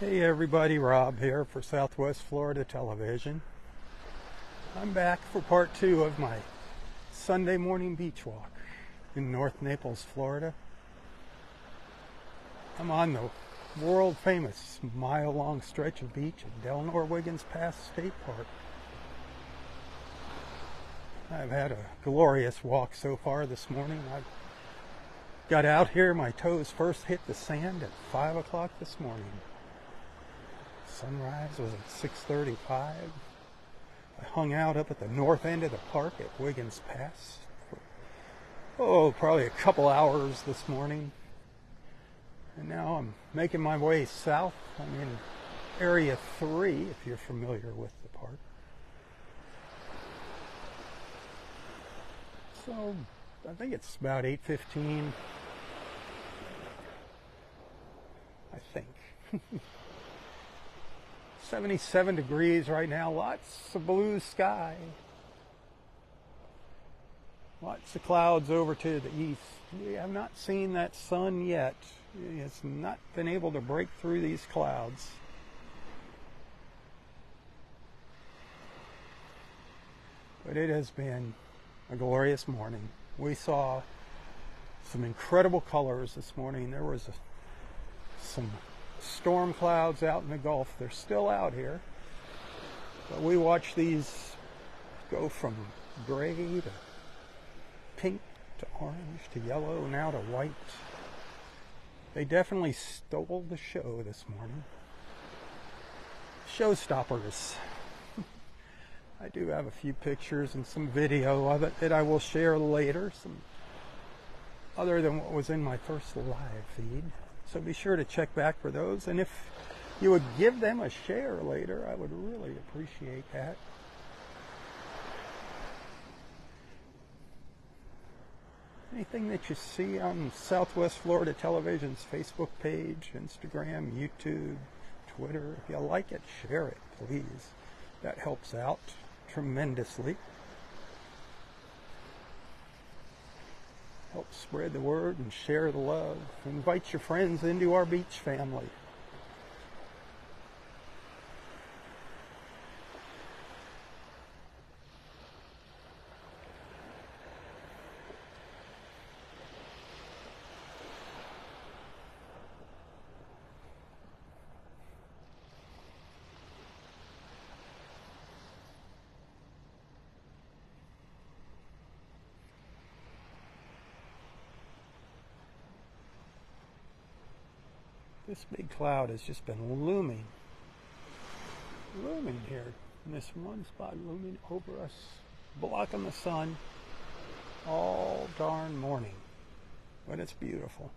Hey everybody, Rob here for Southwest Florida Television. I'm back for part 2 of my Sunday morning beach walk in North Naples, Florida. I'm on the world famous mile-long stretch of beach at Delnor-Wiggins State Park. I've had a glorious walk so far this morning. I got out here, my toes first hit the sand at 5 o'clock this morning. Sunrise was at 6:35. I hung out up at the north end of the park at Wiggins Pass for, probably a couple hours this morning. And now I'm making my way south. I'm in Area 3, if you're familiar with the park. So, I think it's about 8:15. I think. 77 degrees right now, lots of blue sky. Lots of clouds over to the east. We have not seen that sun yet. It's not been able to break through these clouds. But it has been a glorious morning. We saw some incredible colors this morning. There was some storm clouds out in the Gulf. They're still out here, but we watched these go from gray to pink to orange to yellow, now to white. They definitely stole the show this morning. Showstoppers. I do have a few pictures and some video of it that I will share later, some other than what was in my first live feed. So be sure to check back for those. And if you would give them a share later, I would really appreciate that. Anything that you see on Southwest Florida Television's Facebook page, Instagram, YouTube, Twitter, if you like it, share it, please. That helps out tremendously. Help spread the word and share the love. Invite your friends into our beach family. This big cloud has just been looming here in this one spot, looming over us, blocking the sun all darn morning. But it's beautiful.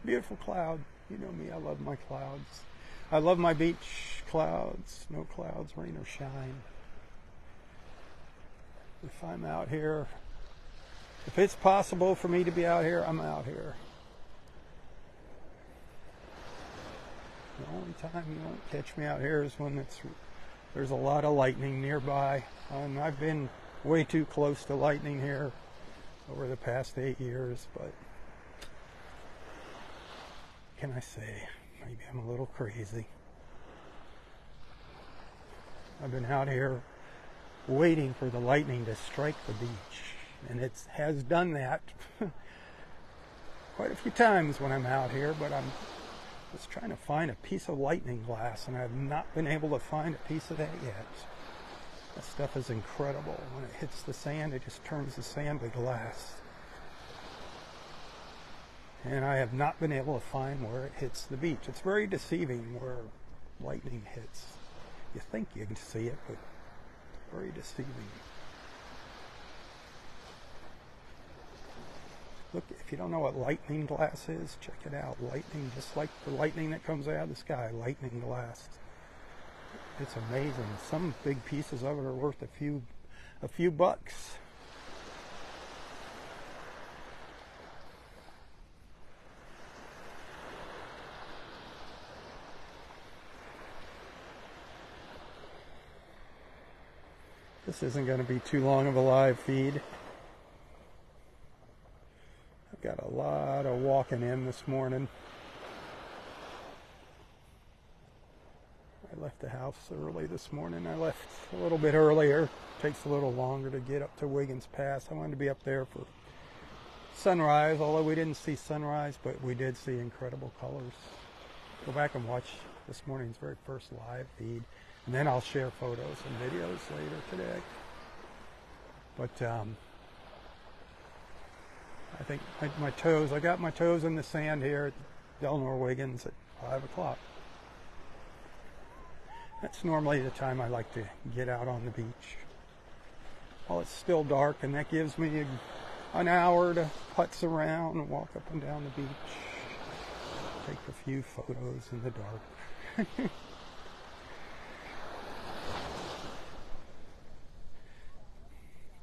Beautiful cloud. You know me, I love my clouds. I love my beach clouds, no clouds, rain or shine. If I'm out here, if it's possible for me to be out here, I'm out here. The only time you won't catch me out here is when there's a lot of lightning nearby. I've been way too close to lightning here over the past 8 years, but can I say, maybe I'm a little crazy. I've been out here waiting for the lightning to strike the beach, and it has done that quite a few times when I'm out here, but I'm just trying to find a piece of lightning glass, and I've not been able to find a piece of that yet. That stuff is incredible. When it hits the sand, it just turns the sand to glass. And I have not been able to find where it hits the beach. It's very deceiving where lightning hits. You think you can see it, but very deceiving. Look, if you don't know what lightning glass is, check it out. Lightning, just like the lightning that comes out of the sky, lightning glass. It's amazing. Some big pieces of it are worth a few bucks. This isn't going to be too long of a live feed. Got a lot of walking in this morning. left the house early this morning. I left a little bit earlier. Takes a little longer to get up to Wiggins Pass. I wanted to be up there for sunrise, although we didn't see sunrise, but we did see incredible colors. Go back and watch this morning's very first live feed, and then I'll share photos and videos later today. But I think I got my toes in the sand here at Delnor-Wiggins at 5 o'clock. That's normally the time I like to get out on the beach while it's still dark, and that gives me an hour to putz around and walk up and down the beach, take a few photos in the dark.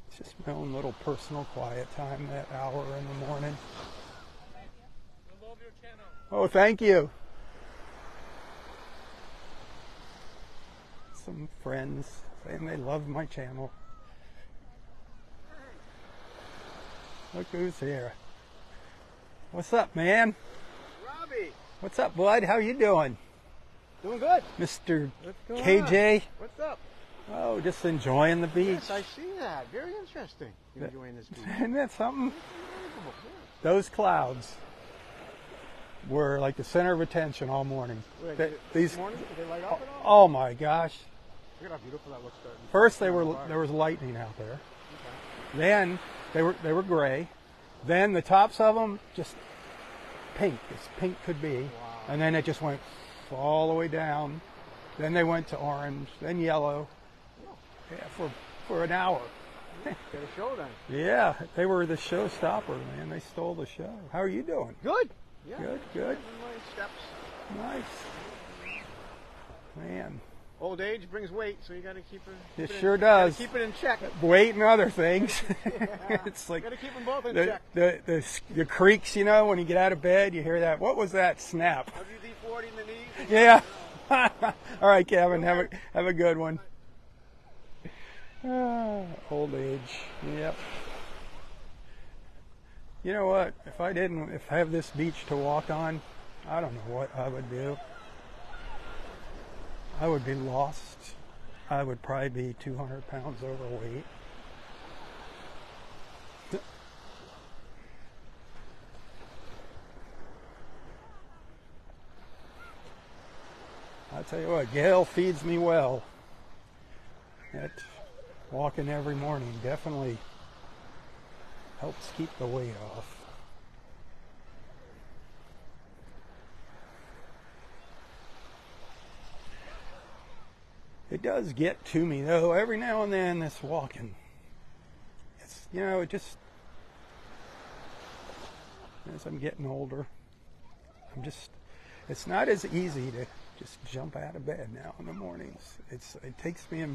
It's just my own little personal quiet time, that hour in the morning. I love your channel. Oh, thank you. Some friends saying they love my channel. Look who's here. What's up, man? Robbie. What's up, bud? How you doing? Doing good. Mr. What's going KJ? on? What's up? Oh, just enjoying the beach. Yes, I see that. Very interesting. You're enjoying this beach. Isn't that something? Unbelievable. Those clouds were like the center of attention all morning. Wait, These, morning, did they light up at all? oh my gosh. Look at how beautiful that looks. First there was lightning out there. Okay. Then they were gray. Then the tops of them just pink, as pink could be. Wow. And then it just went all the way down. Then they went to orange, then yellow. Yeah, for an hour. Get a show then. Yeah, they were the showstopper, man. They stole the show. How are you doing? Good. Yeah. Good. Nice steps. Nice. Man. Old age brings weight, so you got to keep it. It sure does. Keep it in check. Weight and other things. It's like got to keep them both in check. the creaks, you know, when you get out of bed, you hear that. What was that snap? WD-40 in the knees. Yeah. All right, Kevin. Have a good one. Old age. Yep. You know what? If I have this beach to walk on, I don't know what I would do. I would be lost. I would probably be 200 pounds overweight. I'll tell you what, Gail feeds me well. That walking every morning definitely helps keep the weight off. It does get to me though, every now and then, this walking. It's, you know, it just, as I'm getting older, it's not as easy to just jump out of bed now in the mornings. It takes me,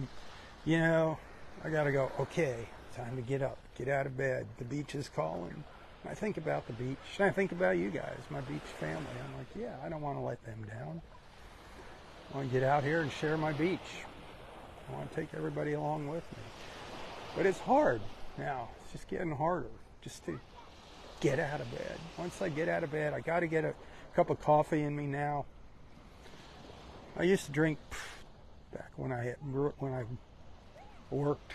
you know, I gotta go, okay, time to get up, get out of bed. The beach is calling. I think about the beach, and I think about you guys, my beach family. I'm like, yeah, I don't want to let them down. I want to get out here and share my beach. I want to take everybody along with me. But it's hard now. It's just getting harder just to get out of bed. Once I get out of bed, I got to get a cup of coffee in me now. I used to drink back when I worked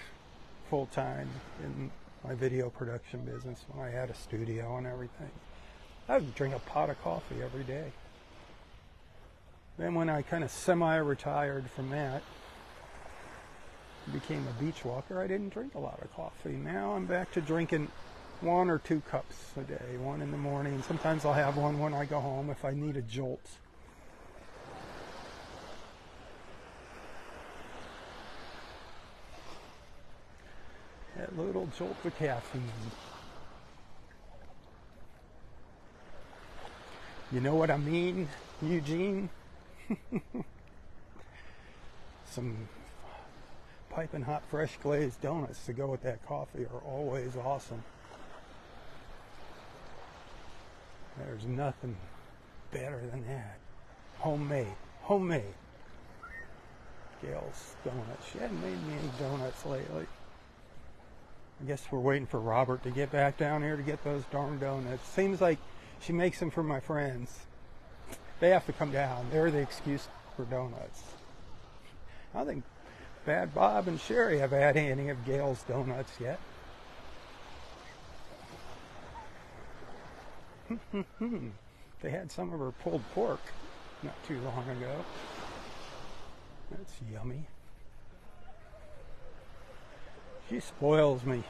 full time in my video production business, when I had a studio and everything. I would drink a pot of coffee every day. Then when I kind of semi-retired from that, became a beach walker, I didn't drink a lot of coffee. Now I'm back to drinking 1 or 2 cups a day, one in the morning. Sometimes I'll have one when I go home if I need a jolt. That little jolt of caffeine. You know what I mean, Eugene? Some piping hot fresh glazed donuts to go with that coffee are always awesome. There's nothing better than that. Homemade. Gail's donuts. She hasn't made me any donuts lately. I guess we're waiting for Robert to get back down here to get those darn donuts. Seems like she makes them for my friends. They have to come down. They're the excuse for donuts. I think Bad Bob and Sherry have had any of Gail's donuts yet. They had some of her pulled pork not too long ago. That's yummy. She spoils me.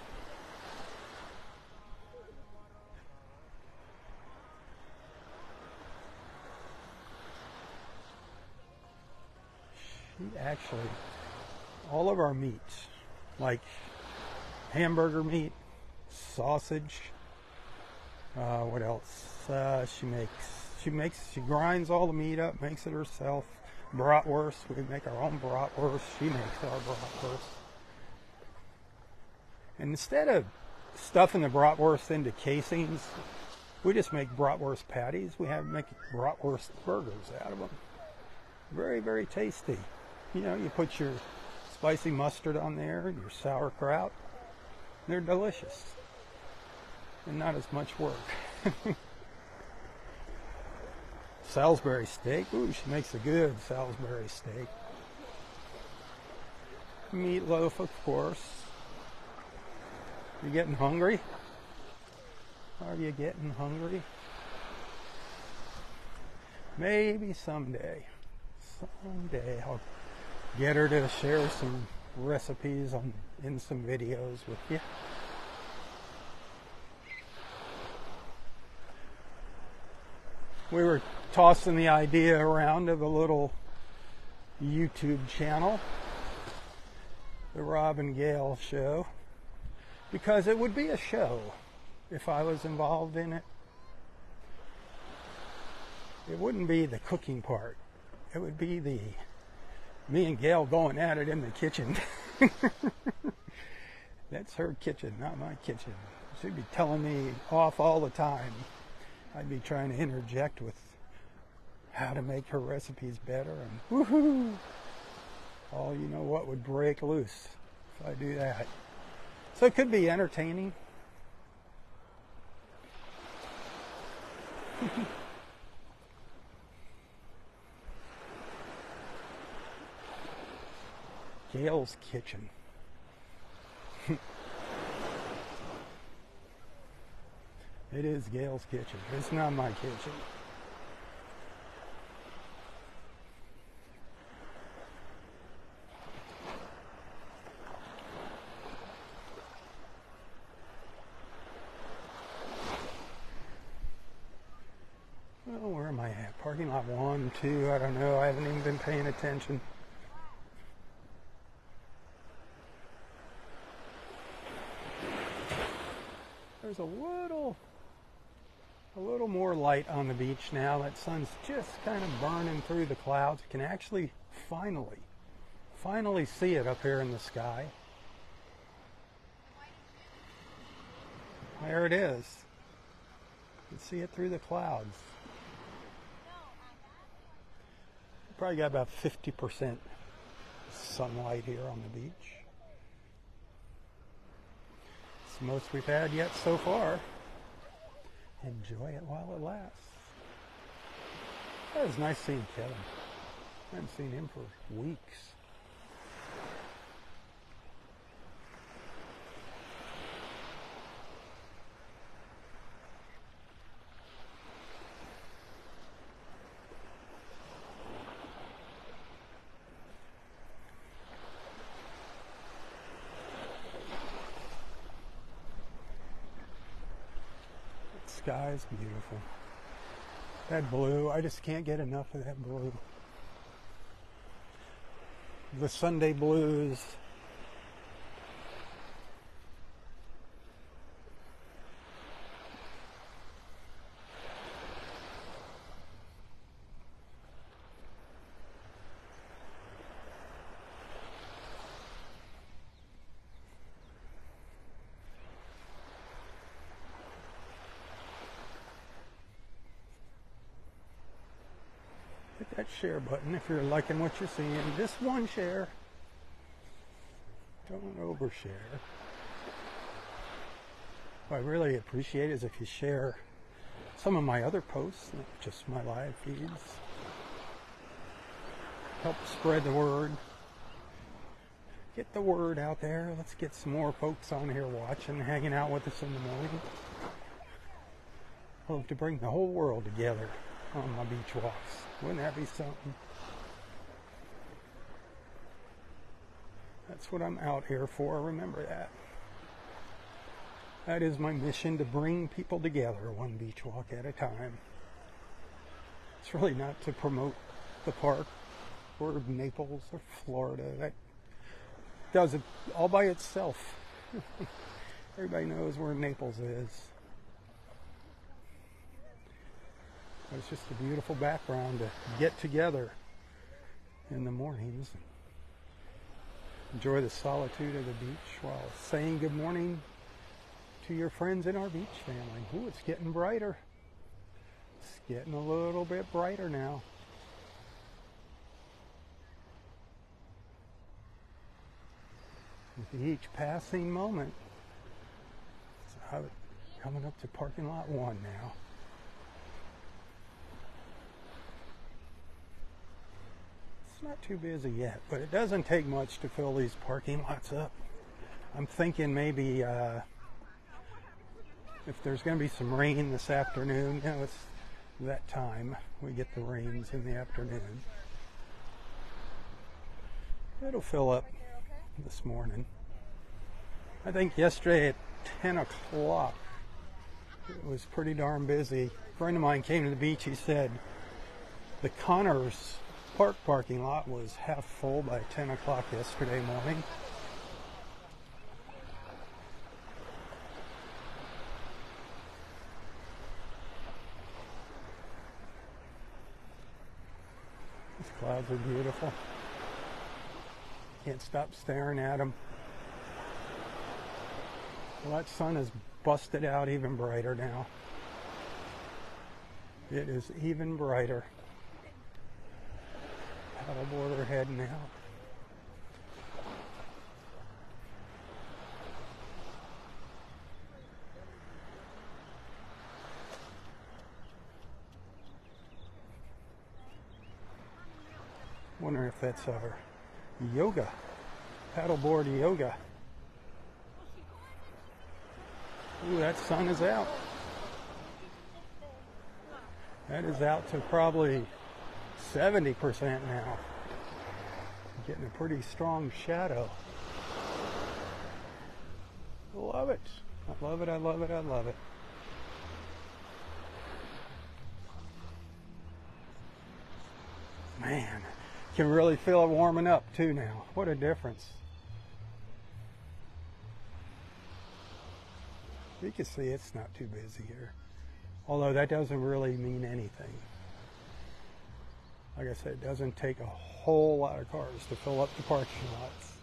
She actually, all of our meats, like hamburger meat, sausage, what else? She grinds all the meat up, makes it herself. Bratwurst, we make our own bratwurst. She makes our bratwurst. And instead of stuffing the bratwurst into casings, we just make bratwurst patties. We make bratwurst burgers out of them. Very, very tasty. You know, you put your spicy mustard on there, your sauerkraut. They're delicious. And not as much work. Salisbury steak. Ooh, she makes a good Salisbury steak. Meatloaf, of course. You getting hungry? Are you getting hungry? Maybe someday. Someday I'll get her to share some recipes in some videos with you. We were tossing the idea around of a little YouTube channel, the Robb and Gail Show, because it would be a show if I was involved in it. It wouldn't be the cooking part. It would be me and Gail going at it in the kitchen. That's her kitchen, not my kitchen. She'd be telling me off all the time. I'd be trying to interject with how to make her recipes better, and woohoo! Oh, you know what would break loose if I do that. So it could be entertaining. Gail's kitchen. It is Gail's kitchen. It's not my kitchen. Well, where am I at? Parking lot 1, 2, I don't know. I haven't even been paying attention. There's a little more light on the beach now. That sun's just kind of burning through the clouds. You can actually finally see it up here in the sky. There it is. You can see it through the clouds. Probably got about 50% sunlight here on the beach. It's the most we've had yet so far. Enjoy it while it lasts. It was nice seeing Kevin. I haven't seen him for weeks. The sky's beautiful. That blue, I just can't get enough of that blue. The Sunday blues. Hit that share button if you're liking what you're seeing. Just one share. Don't overshare. What I really appreciate is if you share some of my other posts, not just my live feeds. Help spread the word. get the word out there. Let's get some more folks on here watching, hanging out with us in the morning. I hope to bring the whole world together on my beach walks. Wouldn't that be something? That's what I'm out here for. Remember that. That is my mission, to bring people together one beach walk at a time. It's really not to promote the park or Naples or Florida. That does it all by itself. Everybody knows where Naples is. But it's just a beautiful background to get together in the mornings. Enjoy the solitude of the beach while saying good morning to your friends in our beach family. Ooh, it's getting brighter. It's getting a little bit brighter now. With each passing moment, so coming up to parking lot 1 now. It's not too busy yet, but it doesn't take much to fill these parking lots up. I'm thinking maybe if there's going to be some rain this afternoon, you know, it's that time we get the rains in the afternoon. It'll fill up this morning. I think yesterday at 10 o'clock it was pretty darn busy. A friend of mine came to the beach. He said the Connors Park parking lot was half full by 10 o'clock yesterday morning. These clouds are beautiful. Can't stop staring at them. Well, that sun is busted out even brighter now. It is even brighter. Paddleboarder heading out. Wonder if that's our yoga, paddleboard yoga. Ooh, that sun is out. That is out to probably 70% now. Getting a pretty strong shadow. I love it. I love it, I love it, I love it. Man, can really feel it warming up too now. What a difference. You can see it's not too busy here. Although that doesn't really mean anything. Like I said, it doesn't take a whole lot of cars to fill up the parking lots.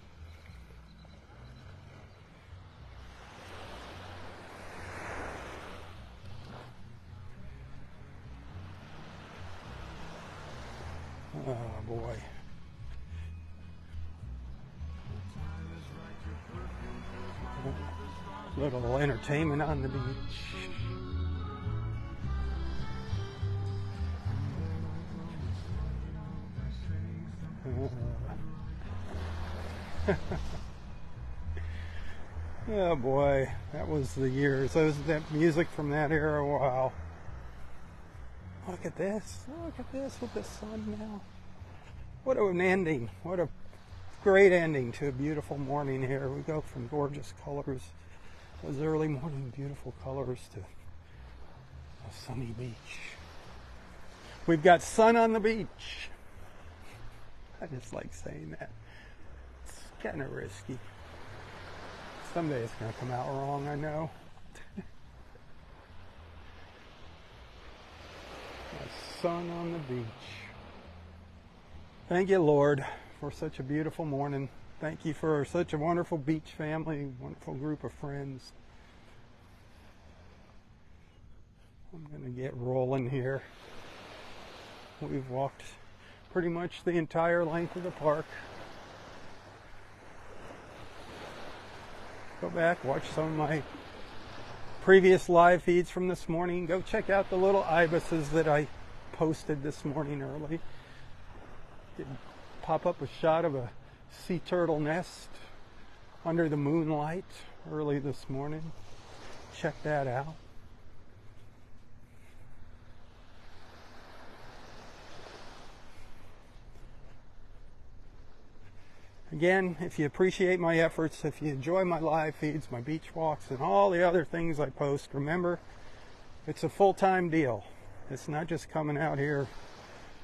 Oh boy. Little entertainment on the beach. Oh boy, that was the years. That music from that era. Wow. Look at this. Look at this with the sun now. What an ending. What a great ending to a beautiful morning here. We go from gorgeous colors, those early morning beautiful colors, to a sunny beach. We've got sun on the beach. I just like saying that. It's kind of risky. Someday it's going to come out wrong, I know. The sun on the beach. Thank you, Lord, for such a beautiful morning. Thank you for such a wonderful beach family, wonderful group of friends. I'm going to get rolling here. We've walked pretty much the entire length of the park. Go back, watch some of my previous live feeds from this morning. Go check out the little ibises that I posted this morning early. Pop up a shot of a sea turtle nest under the moonlight early this morning. Check that out. Again, if you appreciate my efforts, if you enjoy my live feeds, my beach walks, and all the other things I post, remember, it's a full-time deal. It's not just coming out here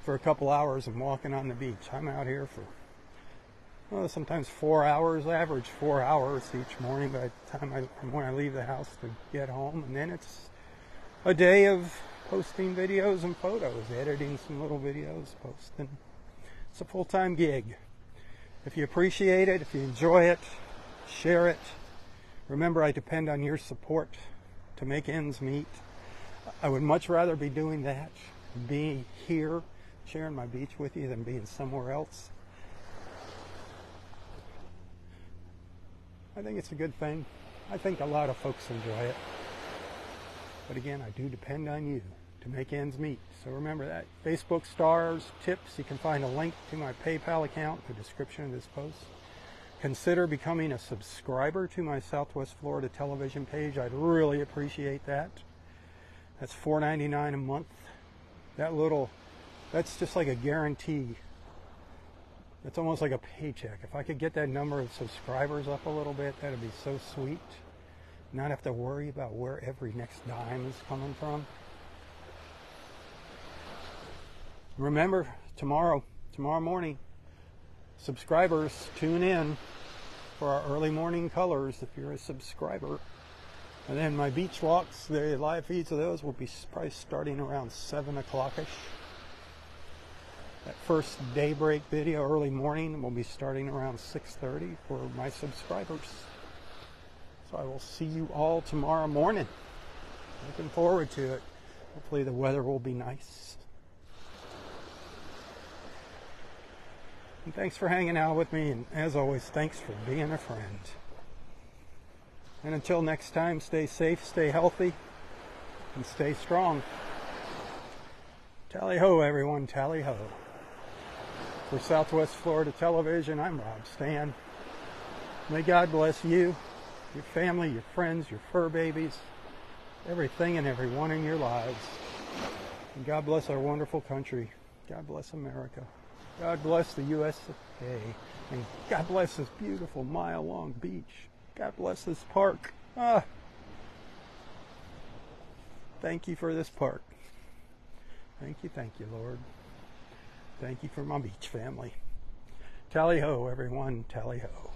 for a couple hours and walking on the beach. I'm out here for, well, sometimes 4 hours, average 4 hours each morning by the time from when I leave the house to get home. And then it's a day of posting videos and photos, editing some little videos, posting. It's a full-time gig. If you appreciate it, if you enjoy it, share it. Remember, I depend on your support to make ends meet. I would much rather be doing that, being here, sharing my beach with you, than being somewhere else. I think it's a good thing. I think a lot of folks enjoy it. But again, I do depend on you to make ends meet. So remember that. Facebook stars, tips, you can find a link to my PayPal account in the description of this post. Consider becoming a subscriber to my Southwest Florida television page. I'd really appreciate that. That's $4.99 a month. That's just like a guarantee. It's almost like a paycheck. If I could get that number of subscribers up a little bit, that'd be so sweet. Not have to worry about where every next dime is coming from. Remember, tomorrow morning, subscribers, tune in for our early morning colors if you're a subscriber. And then my beach walks, the live feeds of those will be probably starting around 7 o'clock-ish. That first daybreak video, early morning, will be starting around 6:30 for my subscribers. So I will see you all tomorrow morning. Looking forward to it. Hopefully the weather will be nice. And thanks for hanging out with me, and as always, thanks for being a friend. And until next time, stay safe, stay healthy, and stay strong. Tally-ho, everyone, tally-ho. For Southwest Florida Television, I'm Rob Stan. May God bless you, your family, your friends, your fur babies, everything and everyone in your lives. And God bless our wonderful country. God bless America. God bless the USA. And God bless this beautiful mile-long beach. God bless this park. Thank you for this park. Thank you, Lord. Thank you for my beach family. Tally-ho, everyone, tally-ho.